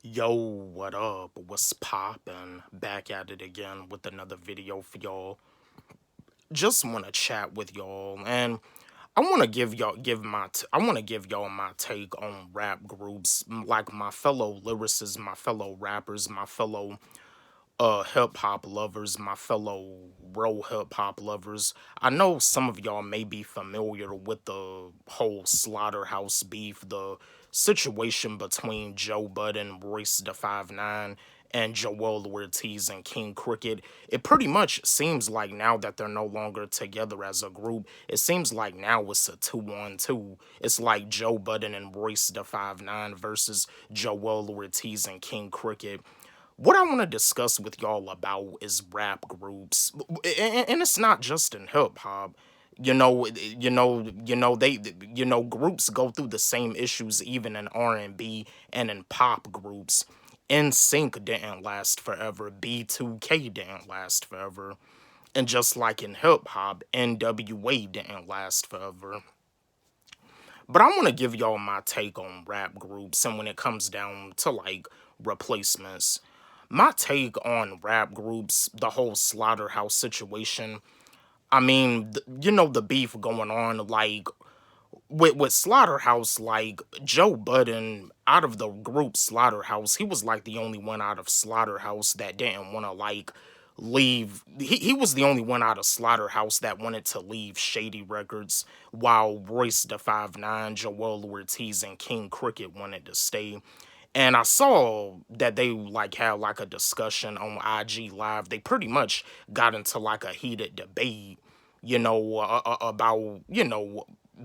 Yo, what up? What's poppin'? Back at it again with another video for y'all. Just want to chat with y'all, and I want to give y'all my take on rap groups, like my fellow lyricists, my fellow rappers, my fellow hip hop lovers, my fellow real hip hop lovers. I know some of y'all may be familiar with the whole Slaughterhouse beef, the situation between Joe Budden, Royce da 5'9", and Joel Ortiz and King Cricket. It pretty much seems like now that they're no longer together as a group, it seems like now it's a 2-on-2. It's like Joe Budden and Royce da 5'9" versus Joel Ortiz and King Cricket. What I want to discuss with y'all about is rap groups, and it's not just in hip hop. Groups go through the same issues even in R&B and in pop groups. NSYNC didn't last forever. B2K didn't last forever. And just like in hip hop, NWA didn't last forever. But I want to give y'all my take on rap groups and when it comes down to like replacements. My take on rap groups, the whole Slaughterhouse situation. I mean, the beef going on, like with Slaughterhouse, like Joe Budden out of the group Slaughterhouse, he was like the only one out of Slaughterhouse that didn't want to like leave. He was the only one out of Slaughterhouse that wanted to leave Shady Records, while Royce da 5'9", Joel Ortiz, and King Cricket wanted to stay. And I saw that they like had like a discussion on IG Live. They pretty much got into like a heated debate, about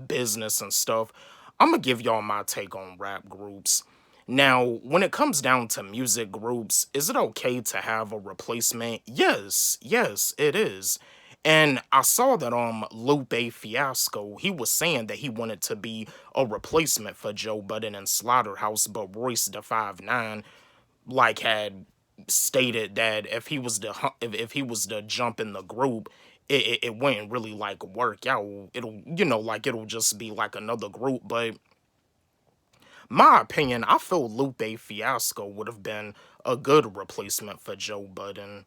business and stuff. I'm gonna give y'all my take on rap groups. Now, when it comes down to music groups, is it okay to have a replacement? Yes, it is. And I saw that Lupe Fiasco, he was saying that he wanted to be a replacement for Joe Budden and Slaughterhouse, but Royce da 5'9" like had stated that if he was to jump in the group, it wouldn't really like work out. It'll just be like another group. But my opinion, I feel Lupe Fiasco would have been a good replacement for Joe Budden.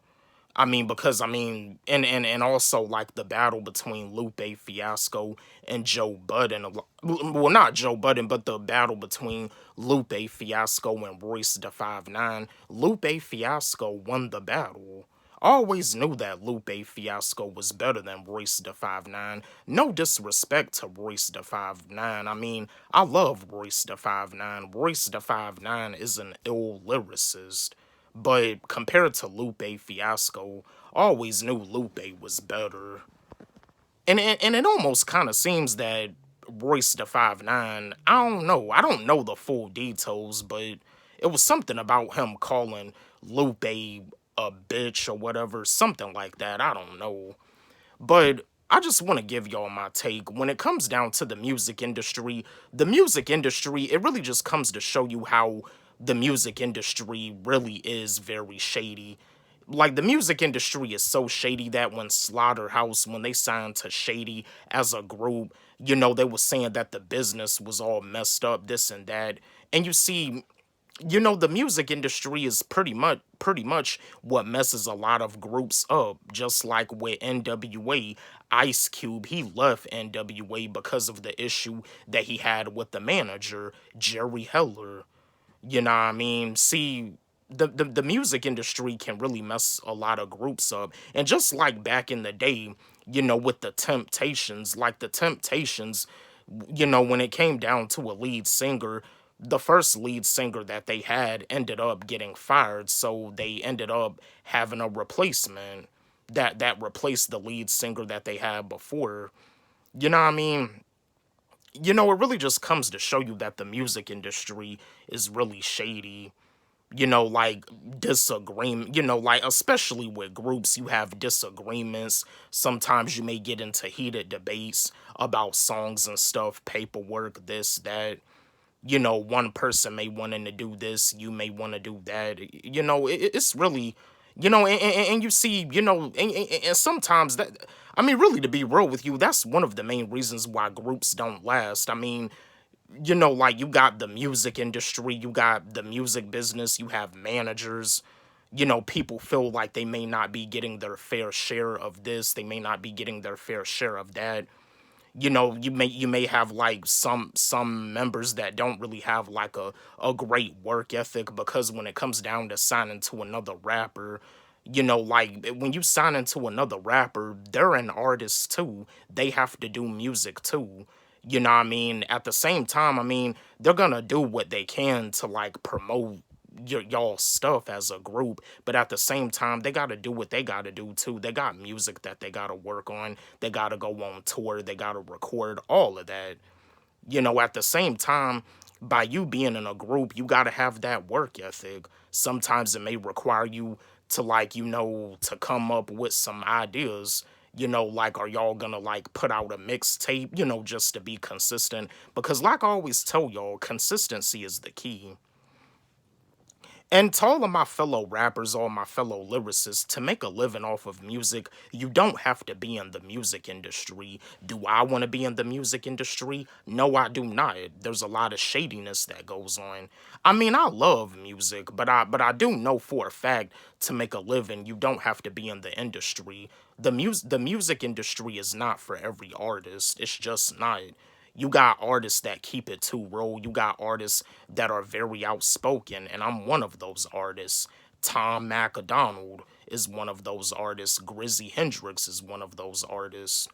I mean, because I mean, and also like the battle between Lupe Fiasco and Joe Budden. Well, not Joe Budden, but the battle between Lupe Fiasco and Royce da 5'9". Lupe Fiasco won the battle. I always knew that Lupe Fiasco was better than Royce da 5'9". No disrespect to Royce da 5'9". I mean, I love Royce da 5'9". Royce da 5'9" is an ill lyricist. But compared to Lupe Fiasco, I always knew Lupe was better. And it almost kind of seems that Royce da 5'9", I don't know. I don't know the full details, but it was something about him calling Lupe a bitch or whatever, something like that. I don't know. But I just want to give y'all my take. When it comes down to the music industry, it really just comes to show you how the music industry really is very shady. Like, the music industry is so shady that when Slaughterhouse, when they signed to Shady as a group, they were saying that the business was all messed up, this and that. And you see, the music industry is pretty much what messes a lot of groups up. Just like with NWA, Ice Cube, he left NWA because of the issue that he had with the manager, Jerry Heller. You know what I mean? See, the music industry can really mess a lot of groups up. And just like back in the day, with the Temptations, like the Temptations, when it came down to a lead singer, the first lead singer that they had ended up getting fired, so they ended up having a replacement that replaced the lead singer that they had before. You know what I mean? It really just comes to show you that the music industry is really shady. Like disagreement, like especially with groups, you have disagreements. Sometimes you may get into heated debates about songs and stuff, paperwork, this, that. One person may want to do this, you may want to do that. It's really, and you see, and sometimes that, I mean, really, to be real with you, that's one of the main reasons why groups don't last. I mean, like you got the music industry, you got the music business, you have managers. People feel like they may not be getting their fair share of this, they may not be getting their fair share of that. You may have like some members that don't really have like a great work ethic, because when it comes down to signing to another rapper, like when you sign into another rapper, they're an artist too, they have to do music too. What I mean? At the same time, I mean, they're gonna do what they can to like promote y'all stuff as a group, but at the same time they got to do what they got to do too. They got music that they got to work on, they got to go on tour, they got to record all of that. At the same time, by you being in a group, you got to have that work ethic. Sometimes it may require you to like, to come up with some ideas. Like, are y'all gonna like put out a mixtape, just to be consistent? Because like I always tell y'all, consistency is the key. And to all of my fellow rappers, all my fellow lyricists, to make a living off of music, you don't have to be in the music industry. Do I want to be in the music industry? No, I do not. There's a lot of shadiness that goes on. I mean, I love music, but I do know for a fact, to make a living, you don't have to be in the industry. The music industry is not for every artist. It's just not. You got artists that keep it too real. You got artists that are very outspoken, and I'm one of those artists. Tom MacDonald is one of those artists. Grizzy Hendrix is one of those artists.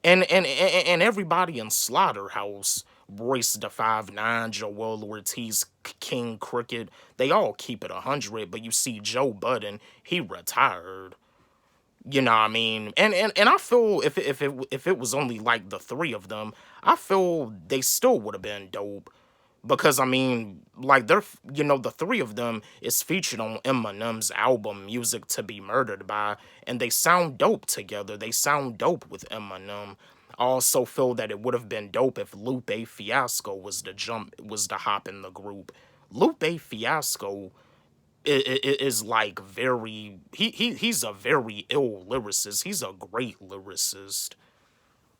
And everybody in Slaughterhouse, Royce da 5'9", Joel Ortiz, King Crooked, they all keep it 100, but you see Joe Budden, he retired. What I mean? And I feel if it was only like the three of them, I feel they still would have been dope. Because I mean, like they're the three of them is featured on Eminem's album Music to Be Murdered By, and they sound dope together. They sound dope with Eminem. I also feel that it would have been dope if Lupe Fiasco was the hop in the group. Lupe Fiasco is like very he's a very ill lyricist. He's a great lyricist.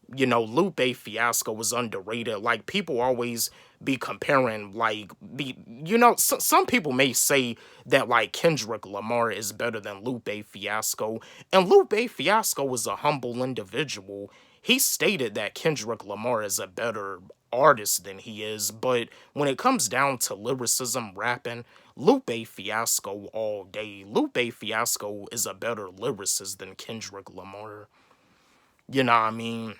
Lupe Fiasco was underrated. Like, people always be comparing, like, some people may say that, like, Kendrick Lamar is better than Lupe Fiasco, and Lupe Fiasco is a humble individual. He stated that Kendrick Lamar is a better artist than he is, but when it comes down to lyricism, rapping, Lupe Fiasco all day. Lupe Fiasco is a better lyricist than Kendrick Lamar. What I mean?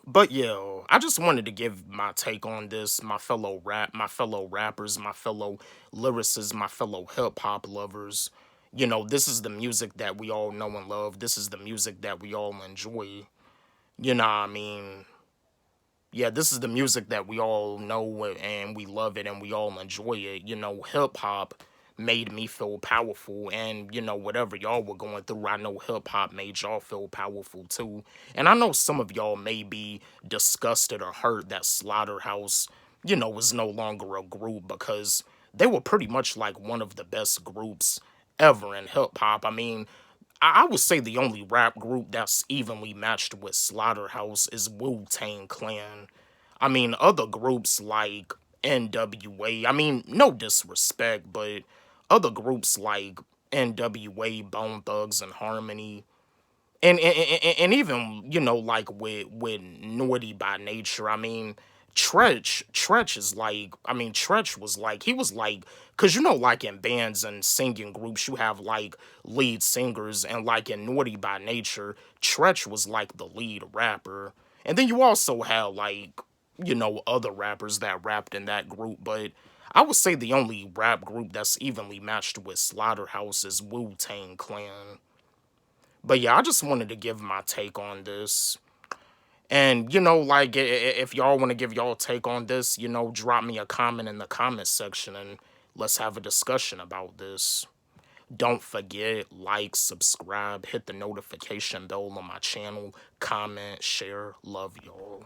But yeah, I just wanted to give my take on this, my fellow rappers, my fellow lyricists, my fellow hip hop lovers. This is the music that we all know and love. This is the music that we all enjoy. What I mean? Yeah, this is the music that we all know and we love it and we all enjoy it. Hip hop made me feel powerful, and whatever y'all were going through, I know hip hop made y'all feel powerful too. And I know some of y'all may be disgusted or hurt that Slaughterhouse, is no longer a group, because they were pretty much like one of the best groups ever in hip hop. I mean, I would say the only rap group that's evenly matched with Slaughterhouse is Wu-Tang Clan. I mean, other groups like NWA, I mean, no disrespect, but other groups like NWA, Bone Thugs and Harmony, and even like with Naughty by Nature. I mean, Tretch is like, I mean, Tretch was like, he was like, cause like in bands and singing groups you have like lead singers, and like in Naughty by Nature, Tretch was like the lead rapper, and then you also have like other rappers that rapped in that group, but I would say the only rap group that's evenly matched with Slaughterhouse is Wu-Tang Clan. But yeah, I just wanted to give my take on this. And, like, if y'all want to give y'all take on this, drop me a comment in the comment section and let's have a discussion about this. Don't forget, like, subscribe, hit the notification bell on my channel, comment, share. Love y'all.